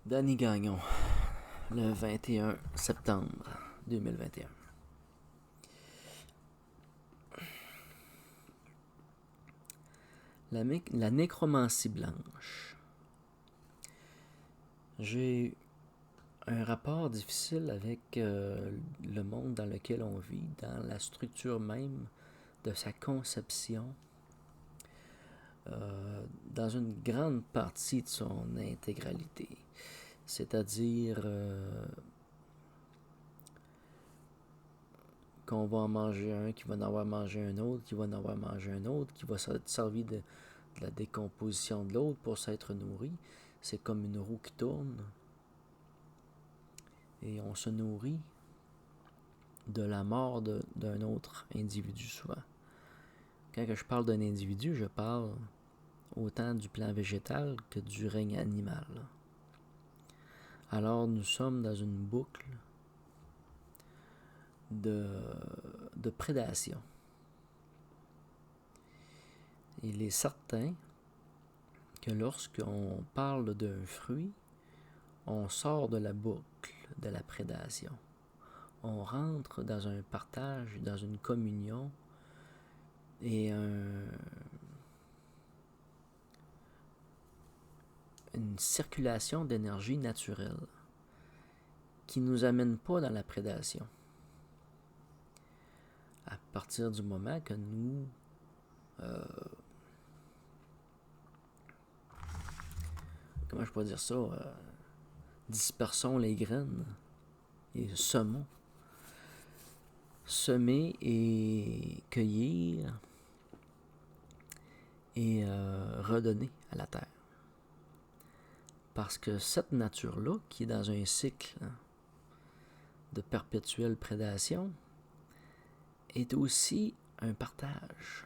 Danny Gagnon, le 21 septembre 2021. La nécromancie blanche. J'ai un rapport difficile avec le monde dans lequel on vit, dans la structure même de sa conception, dans une grande partie de son intégralité. C'est-à-dire qu'on va en manger un, qui va en avoir mangé un autre, qui va en avoir mangé un autre, qui va se servir de la décomposition de l'autre pour s'être nourri. C'est comme une roue qui tourne. Et on se nourrit de la mort d'un autre individu souvent. Quand je parle d'un individu, je parle autant du plan végétal que du règne animal. Alors nous sommes dans une boucle de prédation. Il est certain que lorsqu'on parle d'un fruit, on sort de la boucle de la prédation. On rentre dans un partage, dans une communion et une circulation d'énergie naturelle qui ne nous amène pas dans la prédation. À partir du moment que nous comment je peux dire ça, dispersons les graines et semons. Semer et cueillir et redonner à la terre. Parce que cette nature-là, qui est dans un cycle de perpétuelle prédation, est aussi un partage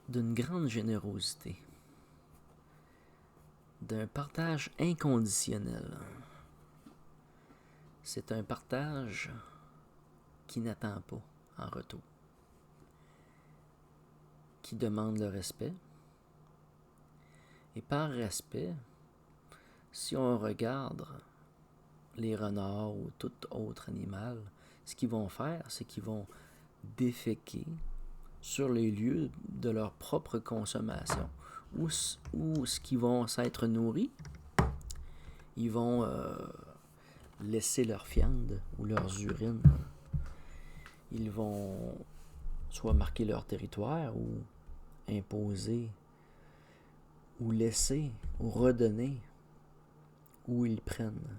d'une grande générosité, d'un partage inconditionnel. C'est un partage qui n'attend pas en retour, qui demande le respect. Et par respect, si on regarde les renards ou tout autre animal, ce qu'ils vont faire, c'est qu'ils vont déféquer sur les lieux de leur propre consommation. Où ce qu'ils vont s'être nourris, ils vont laisser leur fiente ou leurs urines. Ils vont soit marquer leur territoire ou imposer ou laisser ou redonner où ils prennent.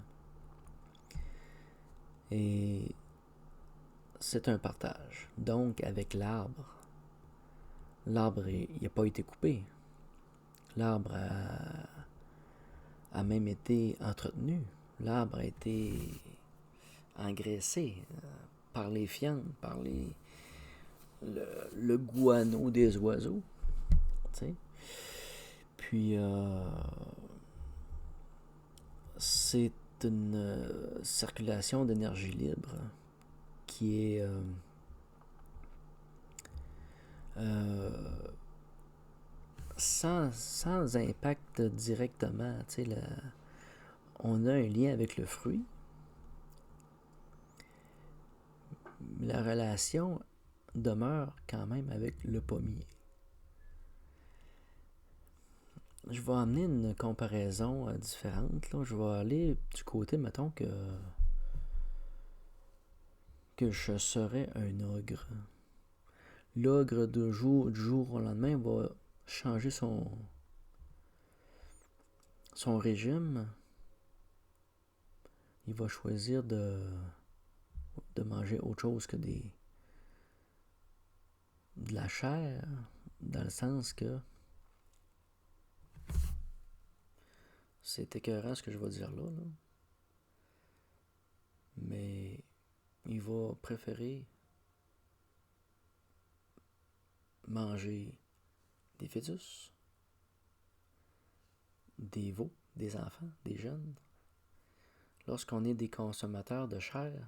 Et c'est un partage. Donc, avec l'arbre, il n'a pas été coupé. L'arbre a même été entretenu. L'arbre a été engraissé par les fientes, par le guano des oiseaux. T'sais? Puis, c'est une circulation d'énergie libre qui est sans impact directement. On a un lien avec le fruit. La relation demeure quand même avec le pommier. Je vais amener une comparaison différente. Là. Je vais aller du côté, mettons, que je serais un ogre. L'ogre, du jour au lendemain, va changer son régime. Il va choisir de manger autre chose que de la chair, dans le sens que c'est écœurant ce que je vais dire là. Mais il va préférer manger des fœtus, des veaux, des enfants, des jeunes. Lorsqu'on est des consommateurs de chair,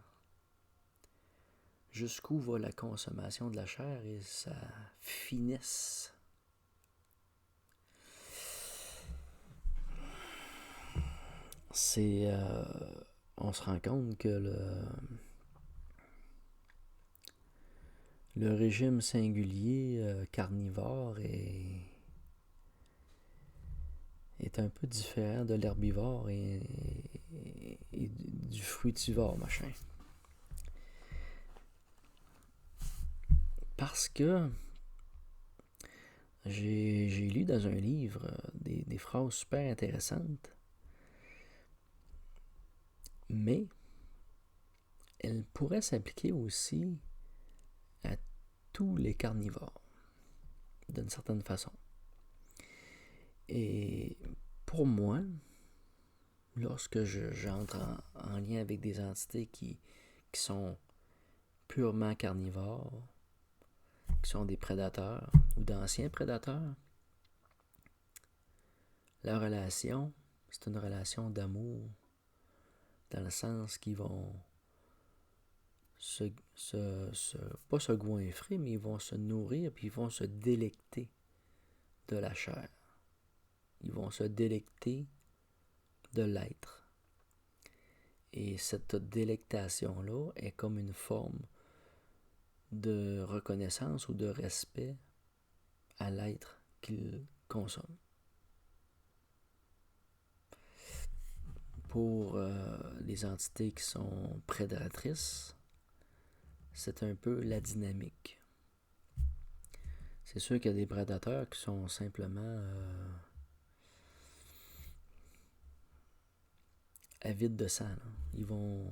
jusqu'où va la consommation de la chair et sa finesse? c'est... on se rend compte que le régime singulier carnivore est un peu différent de l'herbivore et du fruitivore, machin. Parce que j'ai lu dans un livre des phrases super intéressantes, mais elles pourraient s'appliquer aussi à tous les carnivores, d'une certaine façon. Et pour moi, lorsque j'entre en lien avec des entités qui sont purement carnivores, qui sont des prédateurs ou d'anciens prédateurs, la relation, c'est une relation d'amour, dans le sens qu'ils vont pas se goinfrer, mais ils vont se nourrir, puis ils vont se délecter de la chair. Ils vont se délecter de l'être. Et cette délectation-là est comme une forme de reconnaissance ou de respect à l'être qu'ils consomment. Pour les entités qui sont prédatrices, c'est un peu la dynamique. C'est sûr qu'il y a des prédateurs qui sont simplement avides de sang. Là. Ils vont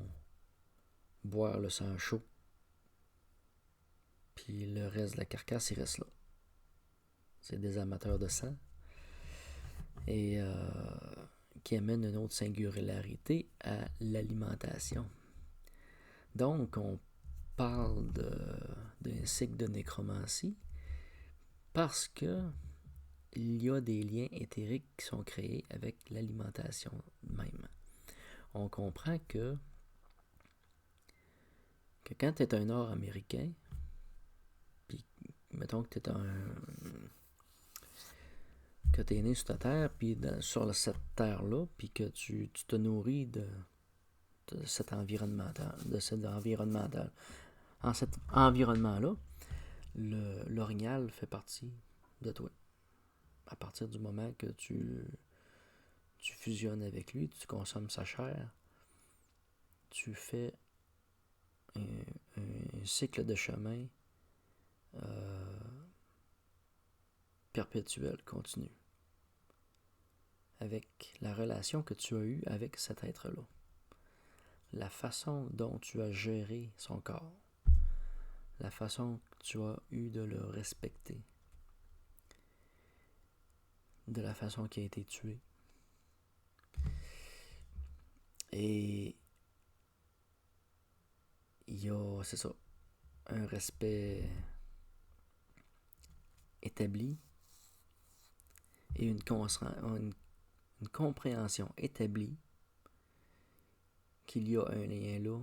boire le sang chaud, puis le reste de la carcasse, il reste là. C'est des amateurs de sang et qui amènent une autre singularité à l'alimentation. Donc, on parle d'un cycle de nécromancie parce que il y a des liens éthériques qui sont créés avec l'alimentation même. On comprend que quand tu es un Nord-Américain, puis mettons que tu es né sur ta terre, puis sur cette terre-là, puis que tu te nourris de cet environnemental, en cet environnement-là, l'orignal fait partie de toi. À partir du moment que tu fusionnes avec lui, tu consommes sa chair, tu fais un cycle de chemin perpétuel, continu, avec la relation que tu as eue avec cet être-là, la façon dont tu as géré son corps, la façon que tu as eu de le respecter, de la façon qu'il a été tué. Et il y a, c'est ça, un respect établi et une compréhension établie qu'il y a un lien là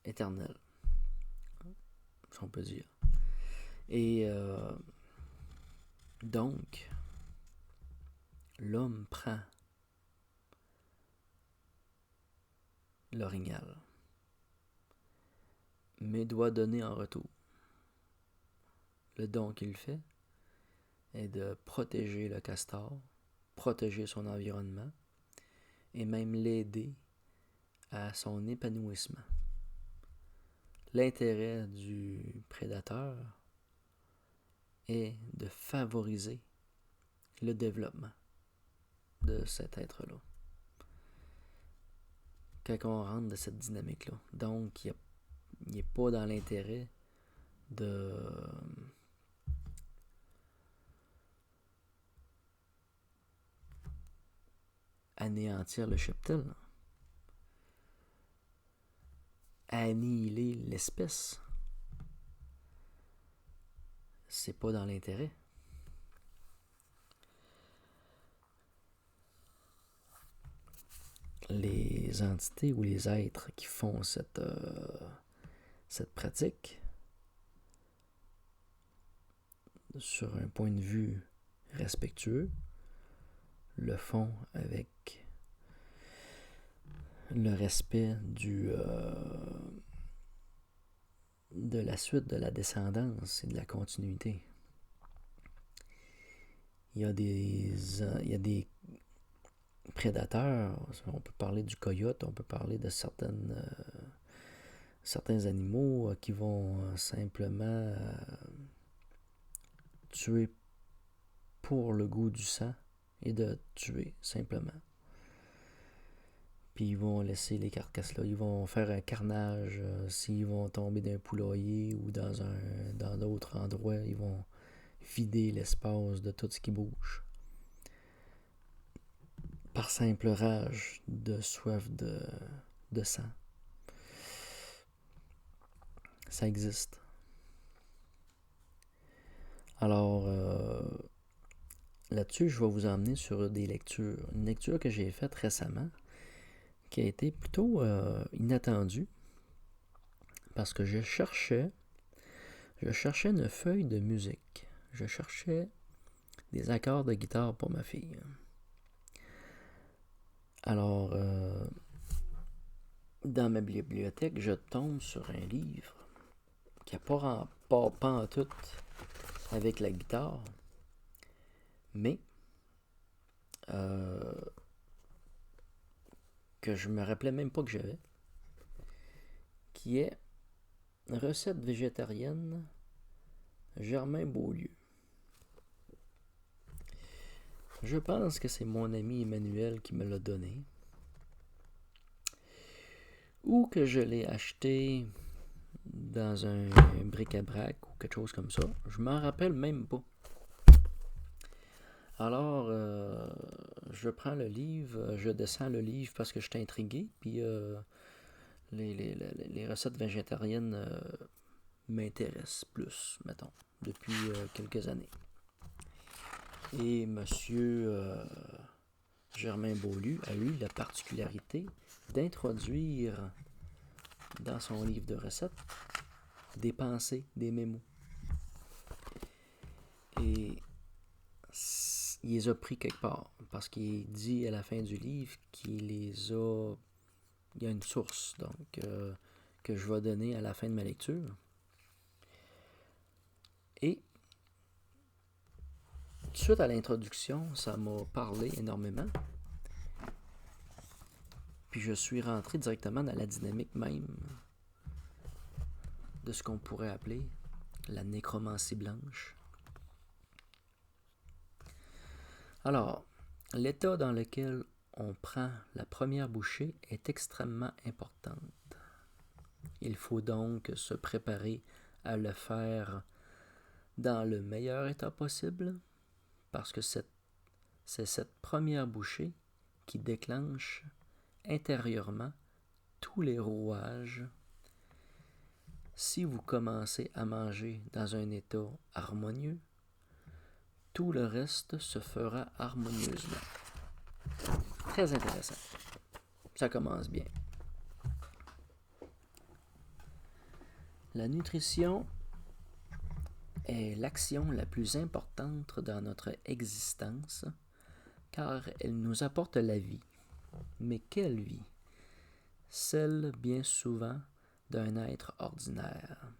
éternel, si on peut dire. Et donc, l'homme prend l'orignal, mais doit donner en retour. Le don qu'il fait est de protéger le castor, protéger son environnement et même l'aider à son épanouissement. L'intérêt du prédateur est de favoriser le développement de cet être-là. Quand on rentre de cette dynamique-là. Donc, il n'est pas dans l'intérêt de anéantir le cheptel, annihiler l'espèce. C'est pas dans l'intérêt. Les entités ou les êtres qui font cette pratique, sur un point de vue respectueux, le font avec le respect de la suite, de la descendance et de la continuité. Il y a des prédateurs, on peut parler du coyote, on peut parler de certains animaux qui vont simplement tuer pour le goût du sang et de tuer simplement. Puis ils vont laisser les carcasses là, ils vont faire un carnage, s'ils vont tomber d'un poulailler ou dans d'autres endroits, ils vont vider l'espace de tout ce qui bouge. Par simple rage de soif de sang. Ça existe. Alors, là-dessus, je vais vous emmener sur des lectures. Une lecture que j'ai faite récemment, qui a été plutôt inattendue, parce que je cherchais une feuille de musique. Je cherchais des accords de guitare pour ma fille. Alors, dans ma bibliothèque, je tombe sur un livre qui n'a pas en tout avec la guitare, mais que je me rappelais même pas que j'avais, qui est Recette végétarienne Germain Beaulieu. Je pense que c'est mon ami Emmanuel qui me l'a donné, ou que je l'ai acheté dans un bric-à-brac ou quelque chose comme ça. Je m'en rappelle même pas. Alors, je prends le livre, je descends le livre parce que je suis intrigué, puis les recettes végétariennes m'intéressent plus, mettons, depuis quelques années. Et monsieur Germain Beaulieu a eu la particularité d'introduire dans son livre de recettes des pensées, des mémos. Et il les a pris quelque part, parce qu'il dit à la fin du livre qu'il y a une source, donc, que je vais donner à la fin de ma lecture. Et suite à l'introduction, ça m'a parlé énormément. Puis je suis rentré directement dans la dynamique même de ce qu'on pourrait appeler la nécromancie blanche. Alors, l'état dans lequel on prend la première bouchée est extrêmement importante. Il faut donc se préparer à le faire dans le meilleur état possible, parce que c'est cette première bouchée qui déclenche intérieurement tous les rouages. Si vous commencez à manger dans un état harmonieux, tout le reste se fera harmonieusement. Très intéressant. Ça commence bien. La nutrition est l'action la plus importante dans notre existence, car elle nous apporte la vie. Mais quelle vie? Celle, bien souvent, d'un être ordinaire.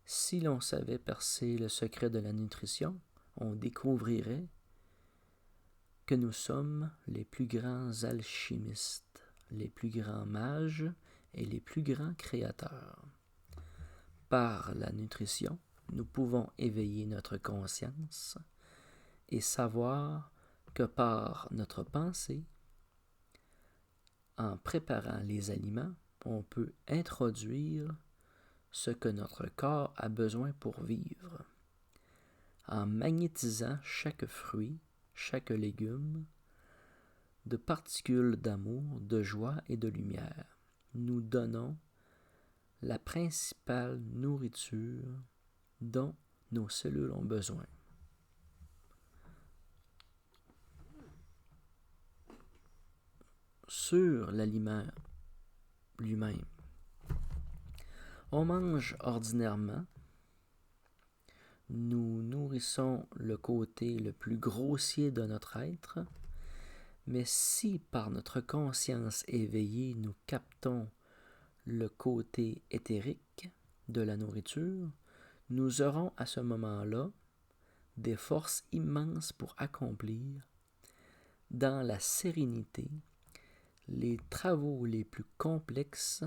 Si l'on savait percer le secret de la nutrition, on découvrirait que nous sommes les plus grands alchimistes, les plus grands mages et les plus grands créateurs. Par la nutrition, nous pouvons éveiller notre conscience et savoir que par notre pensée, en préparant les aliments, on peut introduire ce que notre corps a besoin pour vivre. En magnétisant chaque fruit, chaque légume, de particules d'amour, de joie et de lumière, nous donnons la principale nourriture dont nos cellules ont besoin. Sur l'aliment lui-même, on mange ordinairement. Nous nourrissons le côté le plus grossier de notre être, Mais si par notre conscience éveillée nous captons le côté éthérique de la nourriture, nous aurons à ce moment-là des forces immenses pour accomplir, dans la sérénité, les travaux les plus complexes,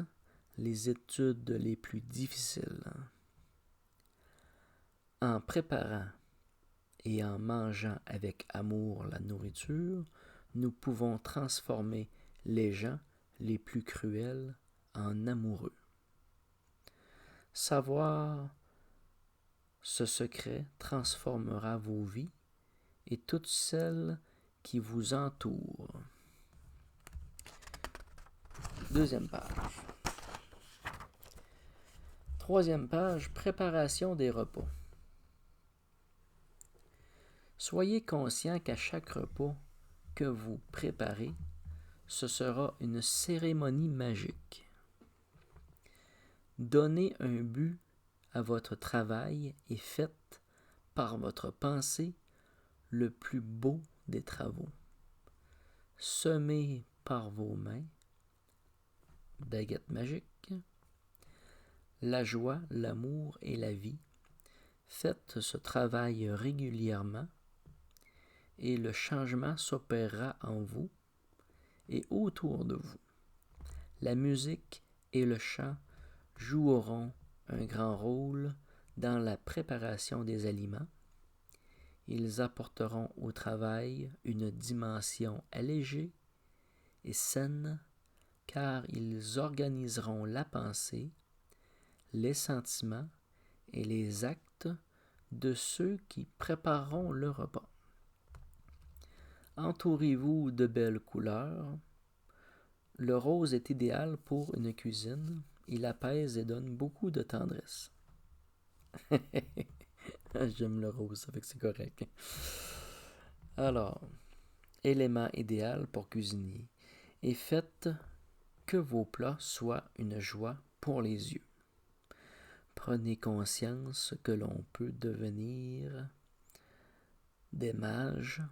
les études les plus difficiles. En préparant et en mangeant avec amour la nourriture, nous pouvons transformer les gens les plus cruels en amoureux. Savoir ce secret transformera vos vies et toutes celles qui vous entourent. Deuxième page. Troisième page, préparation des repas. Soyez conscient qu'à chaque repas que vous préparez, ce sera une cérémonie magique. Donnez un but à votre travail et faites par votre pensée le plus beau des travaux. Semez par vos mains, baguette magique, la joie, l'amour et la vie. Faites ce travail régulièrement et le changement s'opérera en vous et autour de vous. La musique et le chant joueront un grand rôle dans la préparation des aliments. Ils apporteront au travail une dimension allégée et saine, car ils organiseront la pensée, les sentiments et les actes de ceux qui prépareront le repas. Entourez-vous de belles couleurs. Le rose est idéal pour une cuisine. Il apaise et donne beaucoup de tendresse. J'aime le rose, ça fait que c'est correct. Alors, élément idéal pour cuisiner. Et faites que vos plats soient une joie pour les yeux. Prenez conscience que l'on peut devenir des mages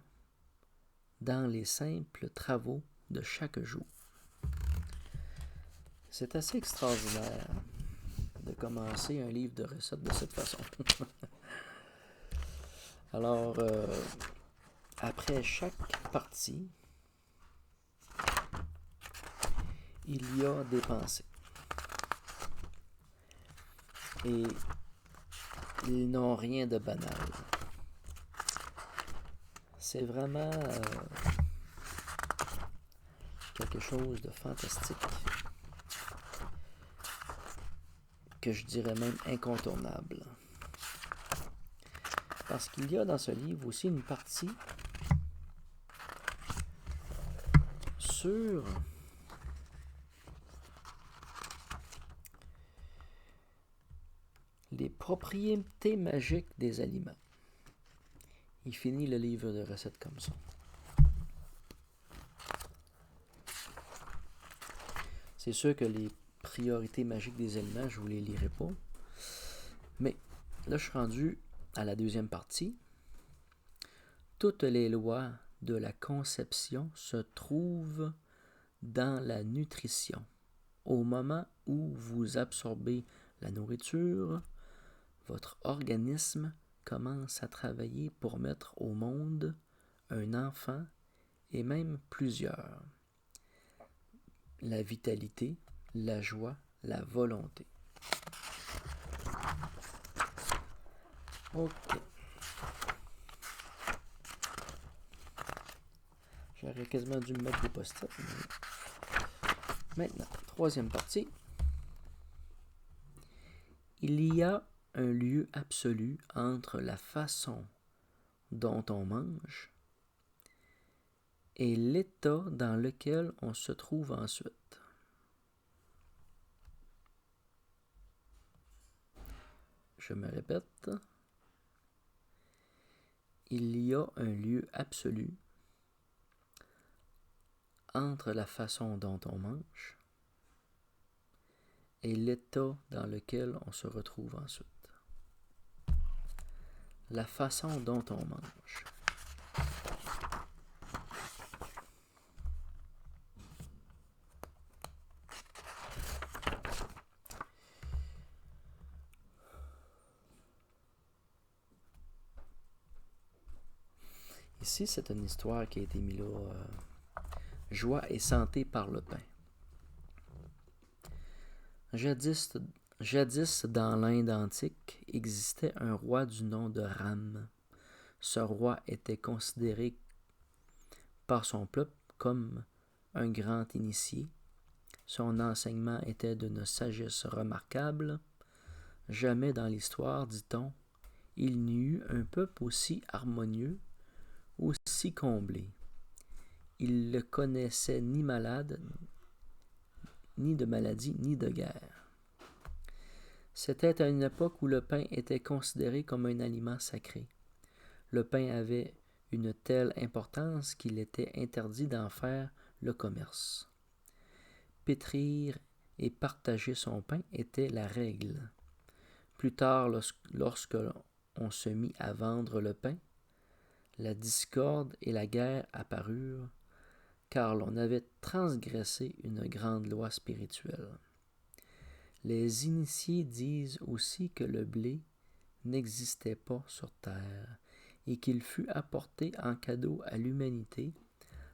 dans les simples travaux de chaque jour. C'est assez extraordinaire de commencer un livre de recettes de cette façon. Alors, après chaque partie, il y a des pensées. Et ils n'ont rien de banal. C'est vraiment quelque chose de fantastique, que je dirais même incontournable. Parce qu'il y a dans ce livre aussi une partie sur les propriétés magiques des aliments. Il finit le livre de recettes comme ça. C'est sûr que les priorités magiques des aliments, je ne vous les lirai pas. Mais là, je suis rendu à la deuxième partie. Toutes les lois de la conception se trouvent dans la nutrition. Au moment où vous absorbez la nourriture, votre organisme commence à travailler pour mettre au monde un enfant et même plusieurs. La vitalité, la joie, la volonté. Ok. J'aurais quasiment dû me mettre des post-it. Maintenant, troisième partie. Il y a un lieu absolu entre la façon dont on mange et l'état dans lequel on se trouve ensuite. Je me répète. Il y a un lieu absolu entre la façon dont on mange et l'état dans lequel on se retrouve ensuite. La façon dont on mange. Ici, c'est une histoire qui a été mise là. Joie et santé par le pain. Jadis, dans l'Inde antique, existait un roi du nom de Ram. Ce roi était considéré par son peuple comme un grand initié. Son enseignement était d'une sagesse remarquable. Jamais dans l'histoire, dit-on, il n'y eut un peuple aussi harmonieux, aussi comblé. Il ne connaissait ni malade, ni de maladie, ni de guerre. C'était à une époque où le pain était considéré comme un aliment sacré. Le pain avait une telle importance qu'il était interdit d'en faire le commerce. Pétrir et partager son pain était la règle. Plus tard, lorsque on se mit à vendre le pain, la discorde et la guerre apparurent, car l'on avait transgressé une grande loi spirituelle. Les initiés disent aussi que le blé n'existait pas sur terre et qu'il fut apporté en cadeau à l'humanité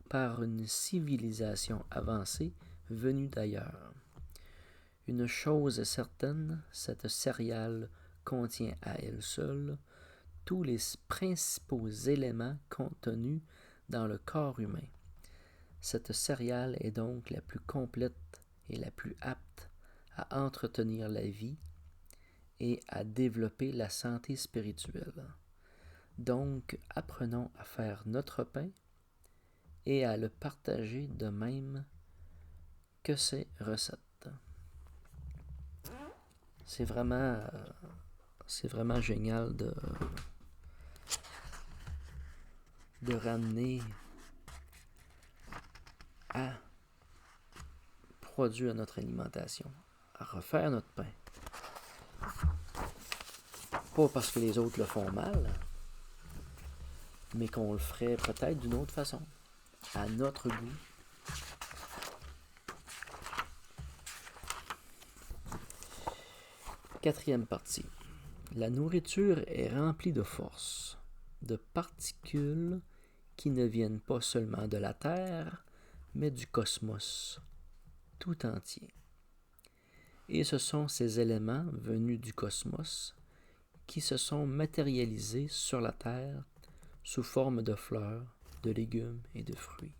par une civilisation avancée venue d'ailleurs. Une chose est certaine, cette céréale contient à elle seule tous les principaux éléments contenus dans le corps humain. Cette céréale est donc la plus complète et la plus apte à entretenir la vie et à développer la santé spirituelle. Donc, apprenons à faire notre pain et à le partager de même que ses recettes. C'est vraiment génial de ramener à produire notre alimentation, à refaire notre pain. Pas parce que les autres le font mal, mais qu'on le ferait peut-être d'une autre façon, à notre goût. Quatrième partie. La nourriture est remplie de force, de particules qui ne viennent pas seulement de la Terre, mais du cosmos tout entier. Et ce sont ces éléments venus du cosmos qui se sont matérialisés sur la Terre sous forme de fleurs, de légumes et de fruits.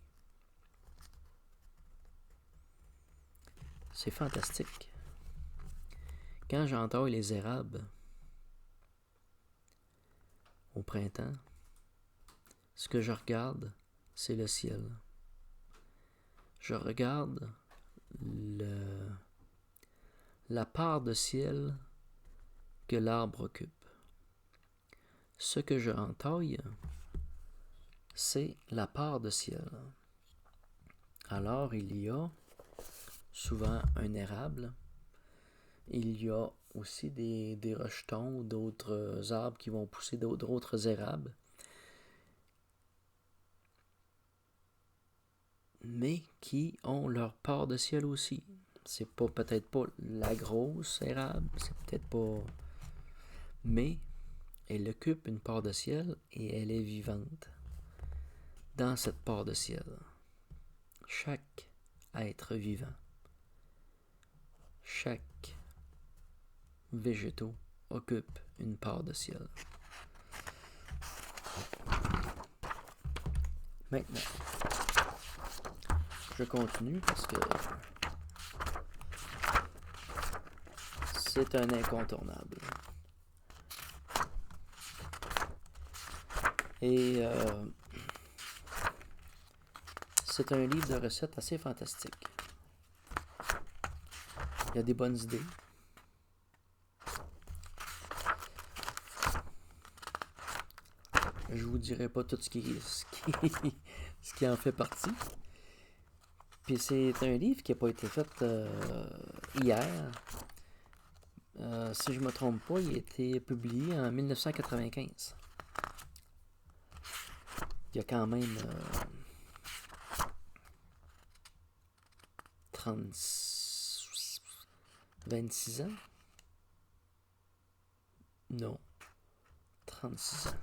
C'est fantastique. Quand j'entaille les érables au printemps, ce que je regarde, c'est le ciel. Je regarde la part de ciel que l'arbre occupe. Ce que je entaille, c'est la part de ciel. Alors, il y a souvent un érable. Il y a aussi des rejetons ou d'autres arbres qui vont pousser d'autres érables. Mais qui ont leur part de ciel aussi. C'est peut-être pas la grosse érable, c'est peut-être pas... Mais elle occupe une part de ciel et elle est vivante. Dans cette part de ciel, chaque être vivant, chaque végétaux occupe une part de ciel. Maintenant, je continue parce que c'est un incontournable. Et c'est un livre de recettes assez fantastique. Il y a des bonnes idées. Je vous dirai pas tout ce qui en fait partie. Puis c'est un livre qui n'a pas été fait hier. Si je ne me trompe pas, il a été publié en 1995. Il y a quand même 26 ans? Non. 36 ans.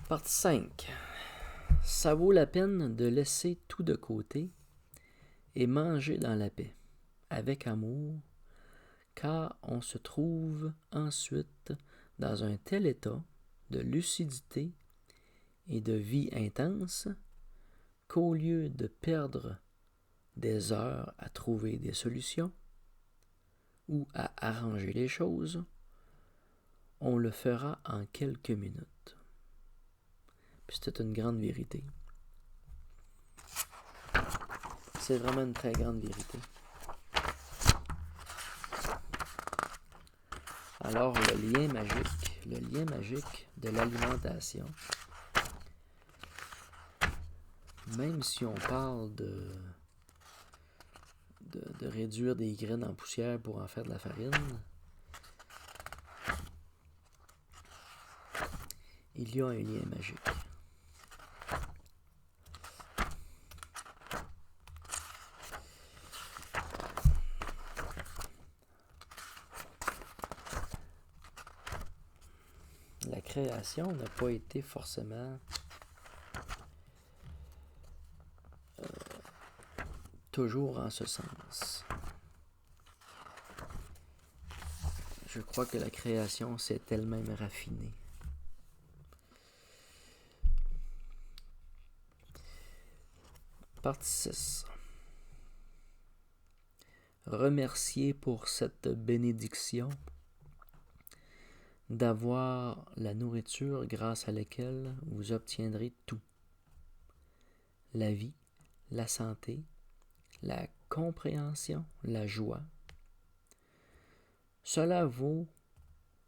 Partie 5. Ça vaut la peine de laisser tout de côté et manger dans la paix, avec amour, car on se trouve ensuite dans un tel état de lucidité et de vie intense qu'au lieu de perdre des heures à trouver des solutions ou à arranger les choses, on le fera en quelques minutes. Puis c'est une grande vérité. C'est vraiment une très grande vérité. Alors, le lien magique de l'alimentation, même si on parle de réduire des graines en poussière pour en faire de la farine, il y a un lien magique. La création n'a pas été forcément toujours en ce sens. Je crois que la création s'est elle-même raffinée. Partie 6. Remerciez pour cette bénédiction d'avoir la nourriture grâce à laquelle vous obtiendrez tout. La vie, la santé, la compréhension, la joie. Cela vaut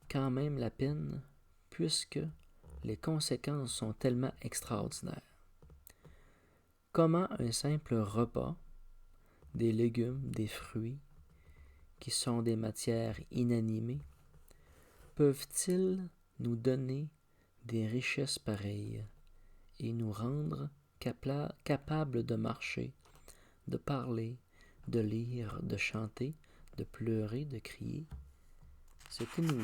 quand même la peine puisque les conséquences sont tellement extraordinaires. Comment un simple repas, des légumes, des fruits, qui sont des matières inanimées, peuvent-ils nous donner des richesses pareilles et nous rendre capables de marcher, de parler, de lire, de chanter, de pleurer, de crier? C'est inouï.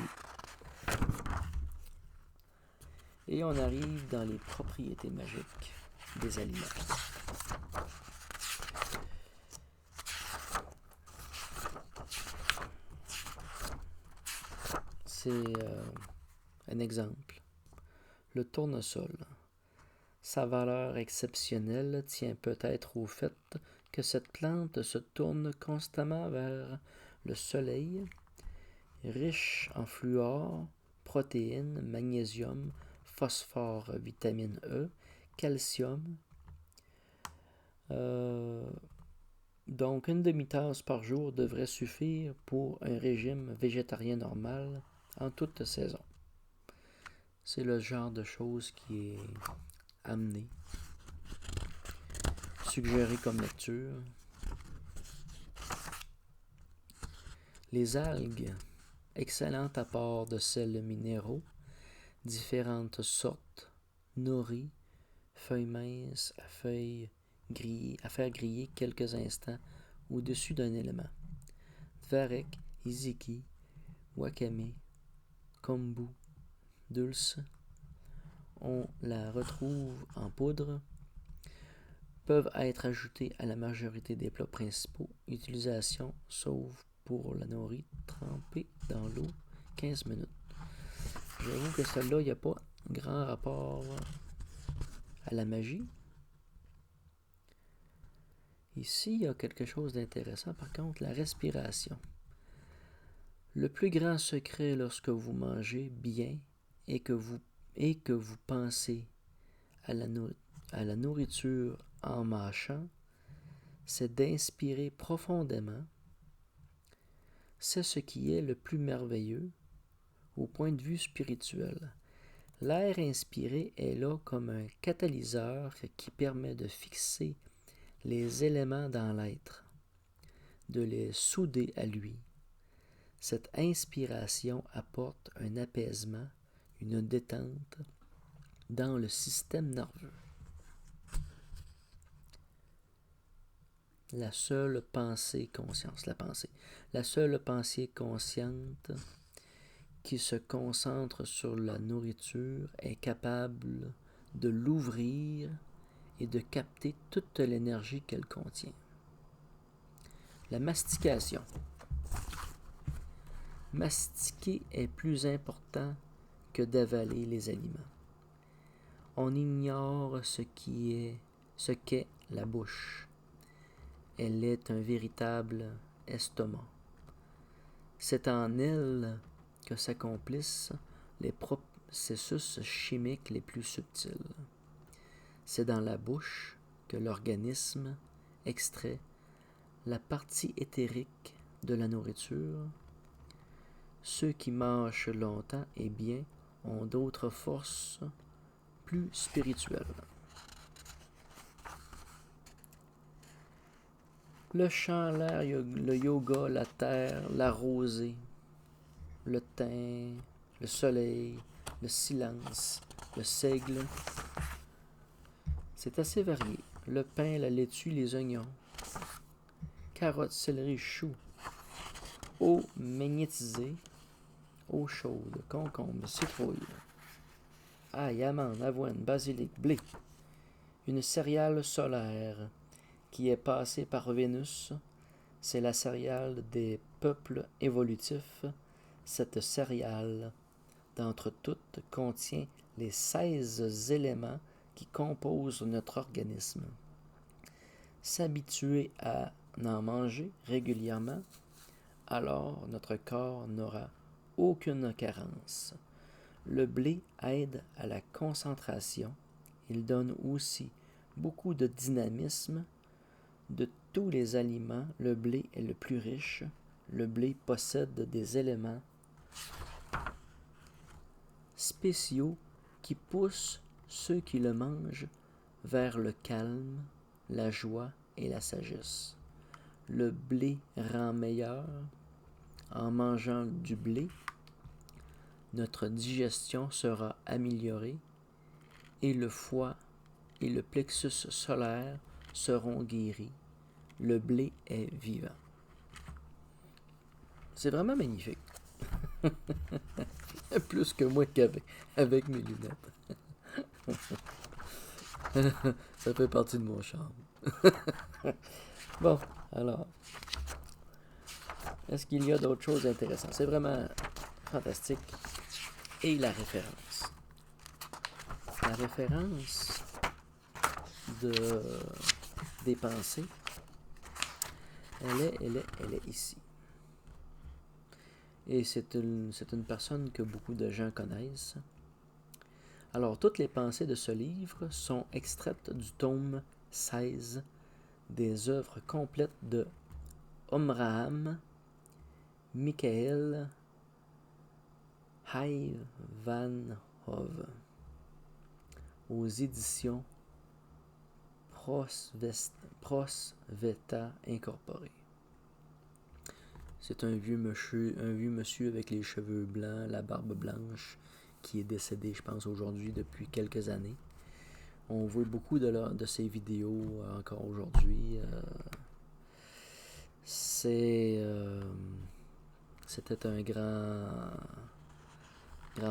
Et on arrive dans les propriétés magiques des aliments. C'est un exemple. Le tournesol. Sa valeur exceptionnelle tient peut-être au fait que cette plante se tourne constamment vers le soleil, riche en fluor, protéines, magnésium, phosphore, vitamine E, calcium. Donc, une demi-tasse par jour devrait suffire pour un régime végétarien normal en toute saison. C'est le genre de choses qui est amené, suggéré comme lecture. Les algues, excellent apport de sels minéraux, différentes sortes, nourries, feuilles minces à faire griller quelques instants au-dessus d'un élément. Tvarek, Hiziki, Wakame, Kombu, Dulce, on la retrouve en poudre, peuvent être ajoutés à la majorité des plats principaux. Utilisation sauf pour la nourrir trempée dans l'eau 15 minutes. J'avoue que celle-là, il n'y a pas grand rapport à la magie. Ici, il y a quelque chose d'intéressant. Par contre, la respiration. Le plus grand secret lorsque vous mangez bien et que vous pensez à la nourriture en mâchant, c'est d'inspirer profondément. C'est ce qui est le plus merveilleux au point de vue spirituel. L'air inspiré est là comme un catalyseur qui permet de fixer les éléments dans l'être, de les souder à lui. Cette inspiration apporte un apaisement, une détente dans le système nerveux. La seule pensée consciente qui se concentre sur la nourriture est capable de l'ouvrir et de capter toute l'énergie qu'elle contient. La mastication. Mastiquer est plus important que d'avaler les aliments. On ignore ce qu'est la bouche. Elle est un véritable estomac. C'est en elle que s'accomplissent les processus chimiques les plus subtils. C'est dans la bouche que l'organisme extrait la partie éthérique de la nourriture. Ceux qui mâchent longtemps et bien ont d'autres forces plus spirituelles. Le chant, l'air, le yoga, la terre, la rosée, le thym, le soleil, le silence, le seigle. C'est assez varié. Le pain, la laitue, les oignons, carottes, céleri, choux, eau magnétisée, eau chaude, concombre, citrouille, ail, amande, avoine, basilic, blé, une céréale solaire qui est passée par Vénus. C'est la céréale des peuples évolutifs. Cette céréale, d'entre toutes, contient les 16 éléments qui composent notre organisme. S'habituer à en manger régulièrement, alors notre corps n'aura aucune carence. Le blé aide à la concentration. Il donne aussi beaucoup de dynamisme. De tous les aliments, le blé est le plus riche. Le blé possède des éléments spéciaux qui poussent ceux qui le mangent vers le calme, la joie et la sagesse. Le blé rend meilleur. En mangeant du blé, notre digestion sera améliorée et le foie et le plexus solaire seront guéris. Le blé est vivant. C'est vraiment magnifique. Plus que moi avec mes lunettes. Ça fait partie de mon charme. Bon, alors, est-ce qu'il y a d'autres choses intéressantes? C'est vraiment fantastique. Et la référence. La référence des pensées, elle est ici. Et c'est une personne que beaucoup de gens connaissent. Alors, toutes les pensées de ce livre sont extraites du tome 16 des œuvres complètes de Omraham Michael Ivanhoe aux éditions Prosveta Incorporé. C'est un vieux monsieur avec les cheveux blancs, la barbe blanche, qui est décédé, je pense, aujourd'hui depuis quelques années. On voit beaucoup de ses vidéos encore aujourd'hui. C'était un grand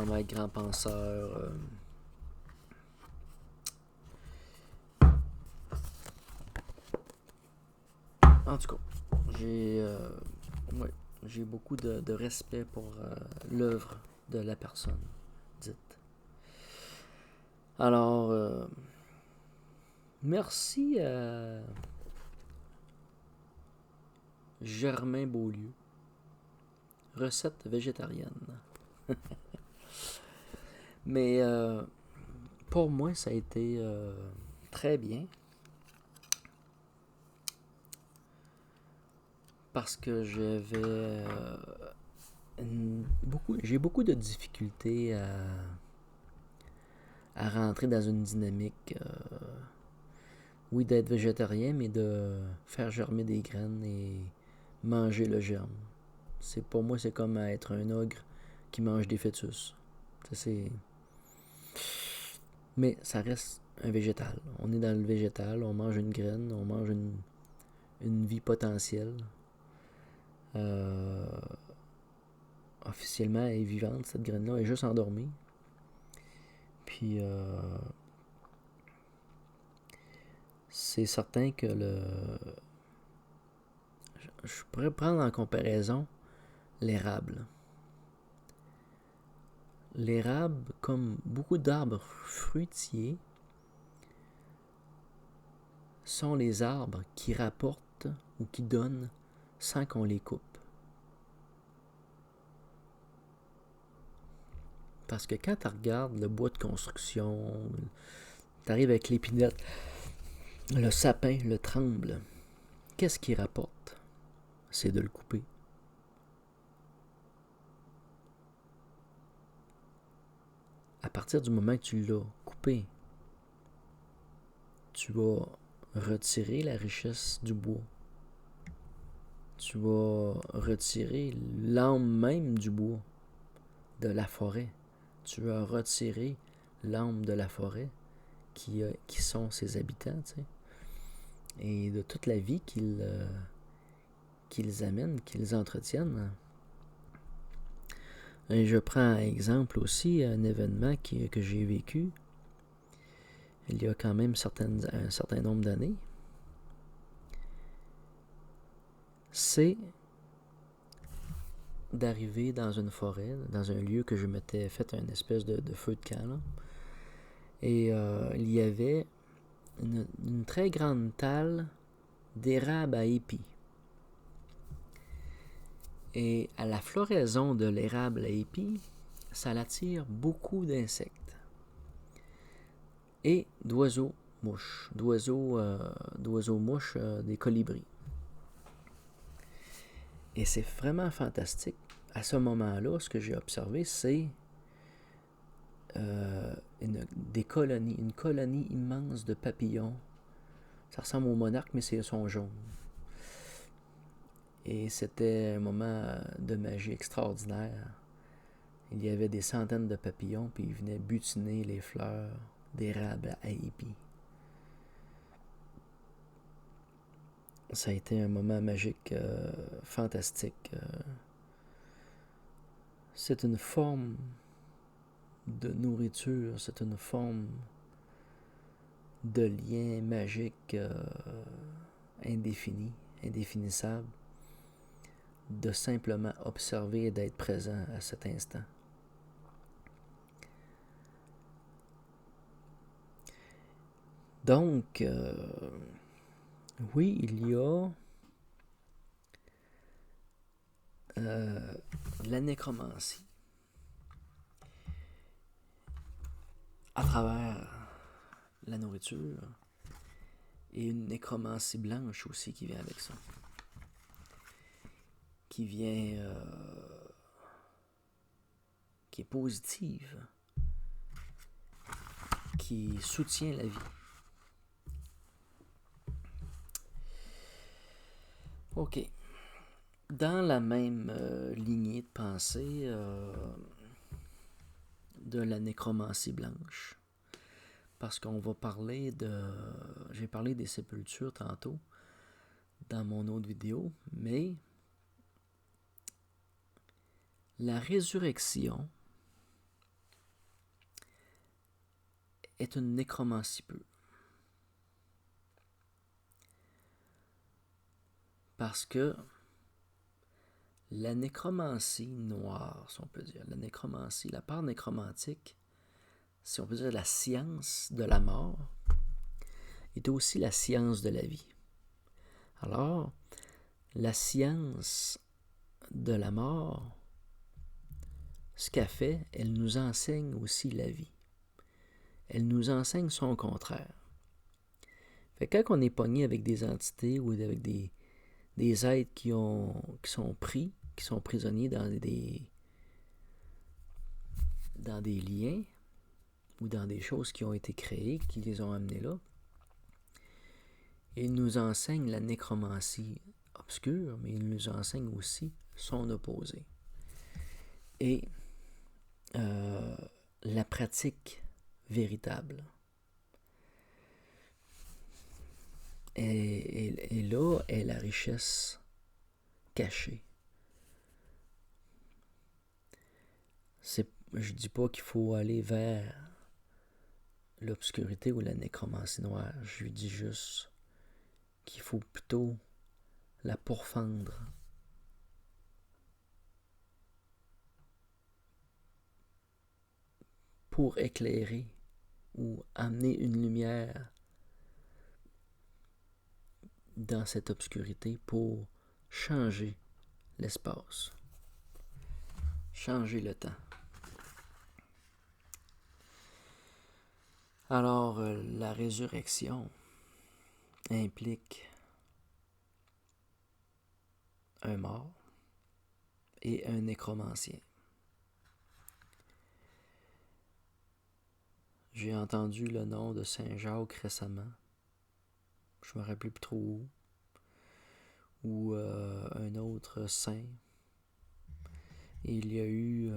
maître, grand penseur. En tout cas, j'ai beaucoup de respect pour l'œuvre de la personne dite. Alors, merci à Germain Beaulieu. Recette végétarienne. Mais pour moi, ça a été très bien. Parce que j'ai beaucoup de difficultés à rentrer dans une dynamique, oui, d'être végétarien, mais de faire germer des graines et manger le germe. Pour moi, c'est comme être un ogre qui mange des fœtus. Mais ça reste un végétal. On est dans le végétal, on mange une graine, on mange une vie potentielle. Officiellement, elle est vivante, cette graine-là. Elle est juste endormie. Puis, c'est certain que je pourrais prendre en comparaison l'érable. L'érable, comme beaucoup d'arbres fruitiers, sont les arbres qui rapportent ou qui donnent sans qu'on les coupe. Parce que quand tu regardes le bois de construction, tu arrives avec l'épinette, le sapin, le tremble, qu'est-ce qui rapporte? C'est de le couper. À partir du moment que tu l'as coupé, tu vas retirer la richesse du bois. Tu vas retirer l'âme même du bois, de la forêt. Tu vas retirer l'âme de la forêt qui sont ses habitants, tu sais, et de toute la vie qu'ils amènent, qu'ils entretiennent. Et je prends exemple aussi un événement que j'ai vécu il y a quand même un certain nombre d'années. C'est d'arriver dans une forêt, dans un lieu que je m'étais fait une espèce de feu de camp, là. Et il y avait une très grande talle d'érable à épis. Et à la floraison de l'érable à épis, ça attire beaucoup d'insectes et d'oiseaux-mouches, d'oiseaux-mouches, des colibris. Et c'est vraiment fantastique. À ce moment-là, ce que j'ai observé, c'est une colonie immense de papillons. Ça ressemble aux monarques, mais ils sont jaunes. Et c'était un moment de magie extraordinaire. Il y avait des centaines de papillons, puis ils venaient butiner les fleurs d'érable à épis. Ça a été un moment magique, fantastique. C'est une forme de nourriture, c'est une forme de lien magique indéfini, indéfinissable, de simplement observer et d'être présent à cet instant. Donc, oui, il y a la nécromancie à travers la nourriture et une nécromancie blanche aussi qui vient avec ça. Qui vient, qui est positive, qui soutient la vie. OK. Dans la même lignée de pensée de la nécromancie blanche, parce qu'on va parler j'ai parlé des sépultures tantôt dans mon autre vidéo, mais la résurrection est une nécromancie pure. Parce que la nécromancie noire, si on peut dire, la nécromancie, la part nécromantique, si on peut dire la science de la mort, est aussi la science de la vie. Alors, la science de la mort, ce qu'elle fait, elle nous enseigne aussi la vie. Elle nous enseigne son contraire. Fait que quand on est pogné avec des entités ou avec des êtres qui sont pris, qui sont prisonniers dans des liens ou dans des choses qui ont été créées, qui les ont amenés là, il nous enseigne la nécromancie obscure, mais il nous enseigne aussi son opposé. Et la pratique véritable. Et là est la richesse cachée. Je dis pas qu'il faut aller vers l'obscurité ou la nécromancie noire. Je lui dis juste qu'il faut plutôt la pourfendre pour éclairer ou amener une lumière dans cette obscurité pour changer l'espace, changer le temps. Alors, la résurrection implique un mort et un nécromancien. J'ai entendu le nom de Saint Jacques récemment. Je me rappelle plus trop où. Ou un autre saint. Et il y a eu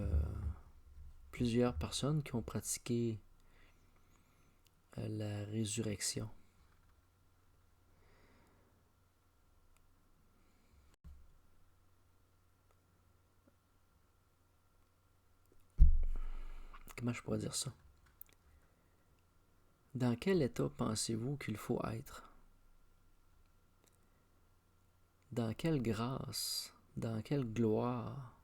plusieurs personnes qui ont pratiqué la résurrection. Comment je pourrais dire ça? Dans quel état pensez-vous qu'il faut être? Dans quelle grâce? Dans quelle gloire?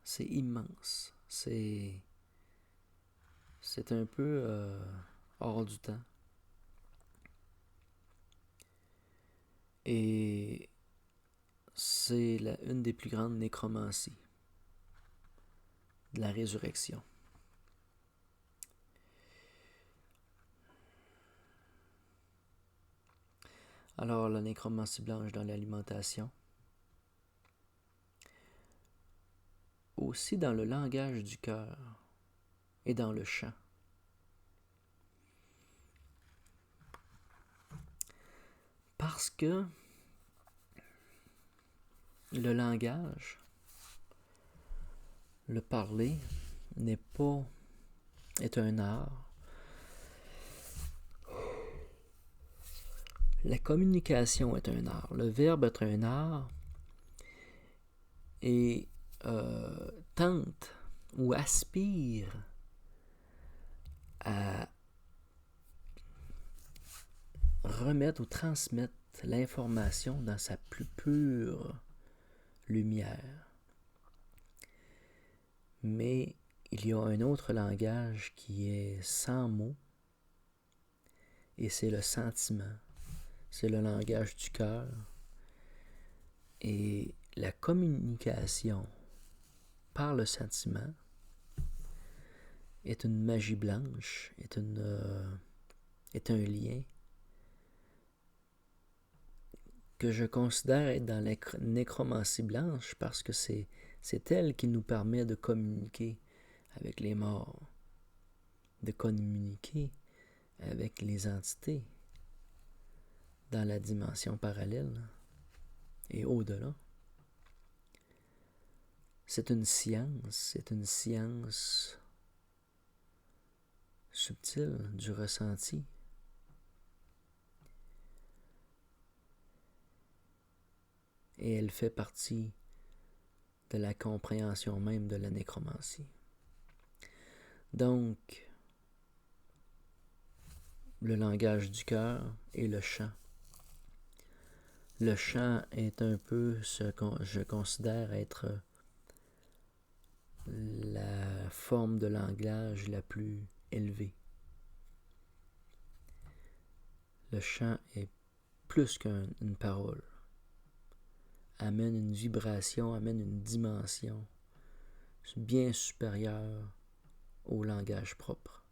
C'est immense. C'est un peu hors du temps. Et c'est une des plus grandes nécromancies de la résurrection. Alors, la nécromancie blanche dans l'alimentation. Aussi dans le langage du cœur et dans le chant. Parce que le langage, le parler, est un art. La communication est un art. Le verbe est un art. Et tente ou aspire à remettre ou transmettre l'information dans sa plus pure lumière. Mais il y a un autre langage qui est sans mots, et c'est le sentiment. C'est le langage du cœur. Et la communication par le sentiment est une magie blanche, est un lien que je considère être dans la nécromancie blanche parce que c'est elle qui nous permet de communiquer avec les morts, de communiquer avec les entités dans la dimension parallèle et au-delà. C'est une science subtile du ressenti. Et elle fait partie de la compréhension même de la nécromancie. Donc, le langage du cœur et le chant. Le chant est un peu ce que je considère être la forme de langage la plus élevée. Le chant est plus qu'une parole. Amène une vibration, amène une dimension bien supérieure au langage propre.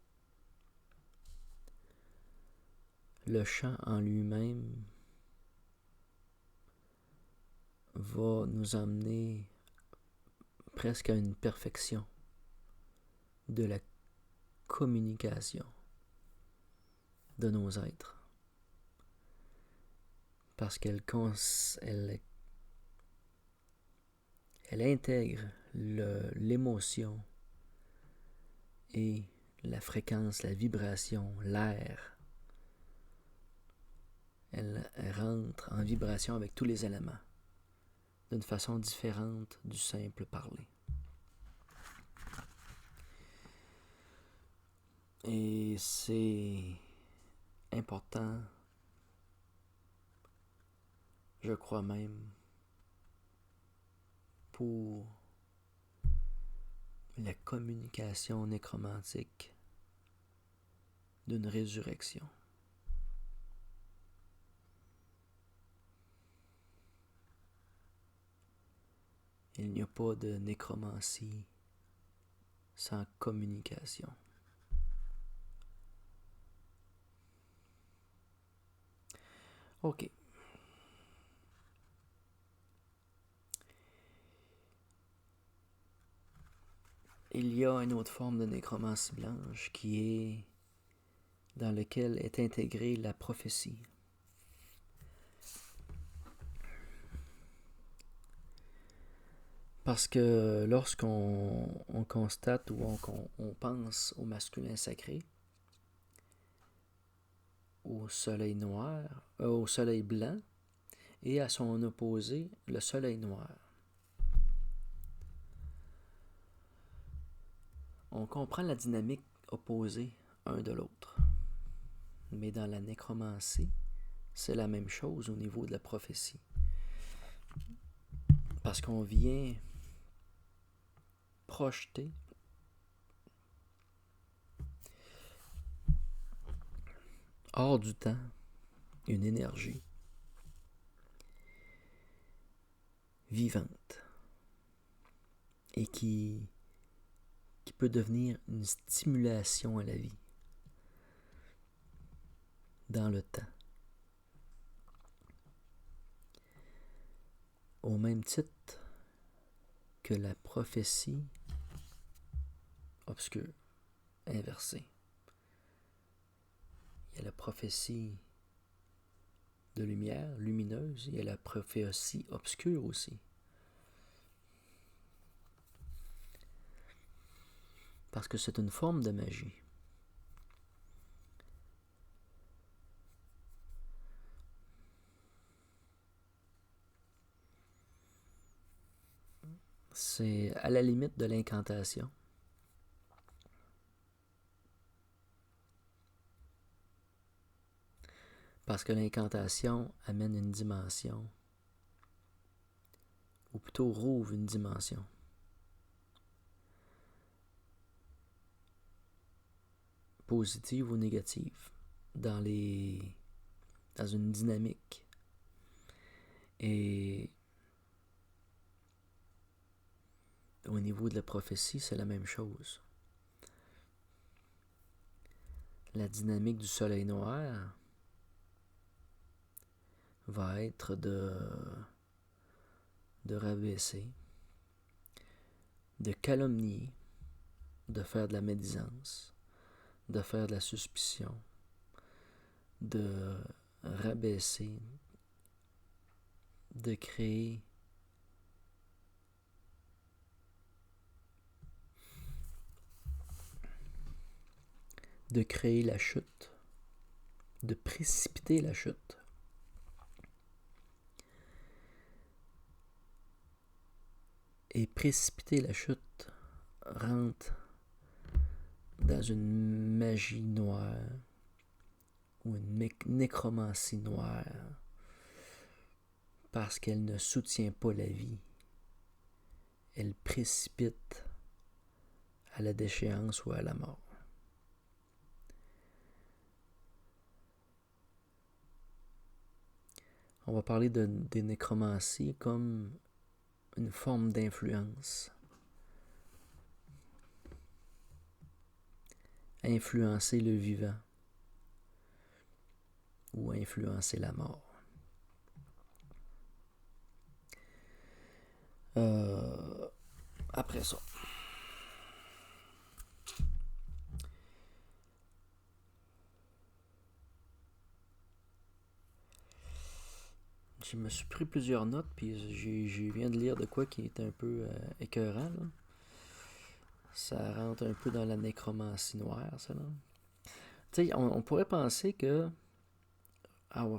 Le chant en lui-même va nous emmener presque à une perfection de la communication de nos êtres. Parce qu'elle intègre l'émotion et la fréquence, la vibration, l'air. Elle rentre en vibration avec tous les éléments d'une façon différente du simple parler. Et Et c'est important, je crois même, pour la communication nécromantique d'une résurrection. Il n'y a pas de nécromancie sans communication. OK. Il y a une autre forme de nécromancie blanche dans laquelle est intégrée la prophétie. Parce que lorsqu'on constate ou on pense au masculin sacré, au soleil noir, au soleil blanc, et à son opposé, le soleil noir, on comprend la dynamique opposée un de l'autre. Mais dans la nécromancie, c'est la même chose au niveau de la prophétie. Parce qu'on vient projeter hors du temps une énergie vivante et qui peut devenir une stimulation à la vie dans le temps. Au même titre que la prophétie obscure, inversée. Il y a la prophétie de lumière, lumineuse, il y a la prophétie obscure aussi. Parce que c'est une forme de magie. C'est à la limite de l'incantation. Parce que l'incantation amène une dimension, ou plutôt rouvre une dimension. Positive ou négative, dans une dynamique. Et au niveau de la prophétie, c'est la même chose. La dynamique du soleil noir va être de rabaisser, de calomnier, de faire de la médisance, de faire de la suspicion, de rabaisser, de créer la chute, de précipiter la chute. Et précipiter la chute rentre dans une magie noire ou une nécromancie noire parce qu'elle ne soutient pas la vie. Elle précipite à la déchéance ou à la mort. On va parler des nécromancies comme une forme d'influence. Influencer le vivant ou influencer la mort. Après ça, je me suis pris plusieurs notes, puis je viens de lire de quoi qui est un peu écœurant. Là. Ça rentre un peu dans la nécromancie noire, ça. Là. Tu sais, on pourrait penser que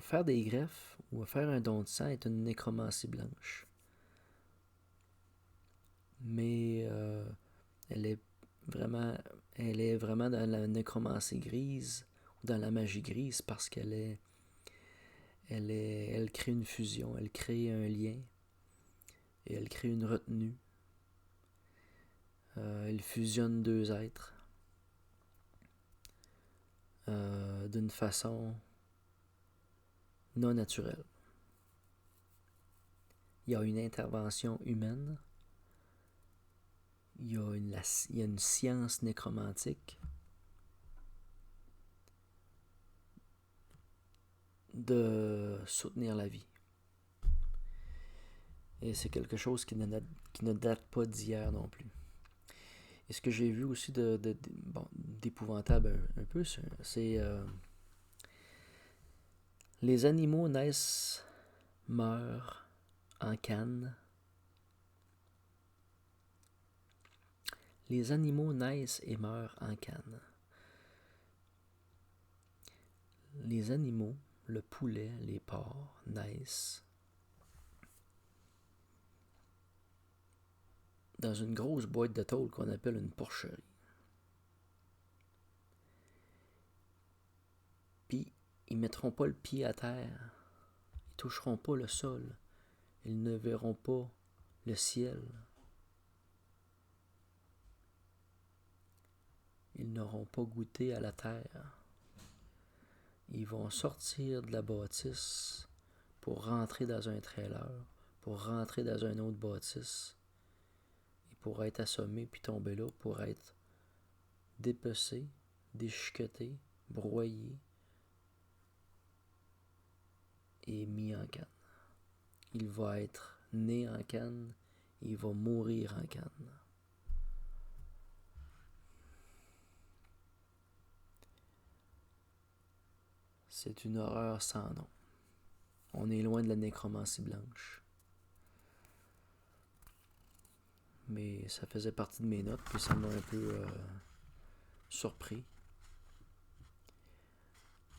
faire des greffes ou faire un don de sang est une nécromancie blanche. Mais elle est vraiment elle est vraiment dans la nécromancie grise, ou dans la magie grise, parce elle crée une fusion, elle crée un lien, et elle crée une retenue. Elle fusionne deux êtres d'une façon non naturelle. Il y a une intervention humaine, il y a une science nécromantique de soutenir la vie. Et c'est quelque chose qui ne date pas d'hier non plus. Et ce que j'ai vu aussi d'épouvantable un peu, c'est les animaux naissent, meurent en canne. Les animaux naissent et meurent en canne. Les animaux, le poulet, les porcs, naissent dans une grosse boîte de tôle qu'on appelle une porcherie. Puis, ils mettront pas le pied à terre. Ils toucheront pas le sol. Ils ne verront pas le ciel. Ils n'auront pas goûté à la terre. Ils vont sortir de la bâtisse pour rentrer dans un trailer, pour rentrer dans une autre bâtisse, et pour être assommés puis tomber là, pour être dépecés, déchiquetés, broyés et mis en canne. Il va être né en canne et il va mourir en canne. C'est une horreur sans nom. On est loin de la nécromancie blanche. Mais ça faisait partie de mes notes, puis ça m'a un peu surpris.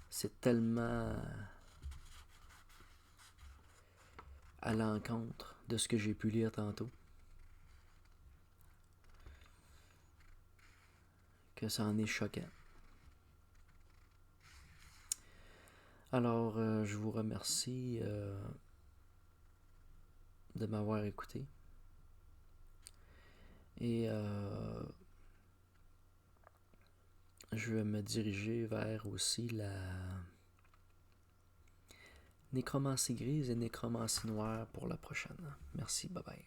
C'est tellement à l'encontre de ce que j'ai pu lire tantôt que ça en est choquant. Alors, je vous remercie de m'avoir écouté. Et je vais me diriger vers aussi la nécromancie grise et nécromancie noire pour la prochaine. Merci, bye bye.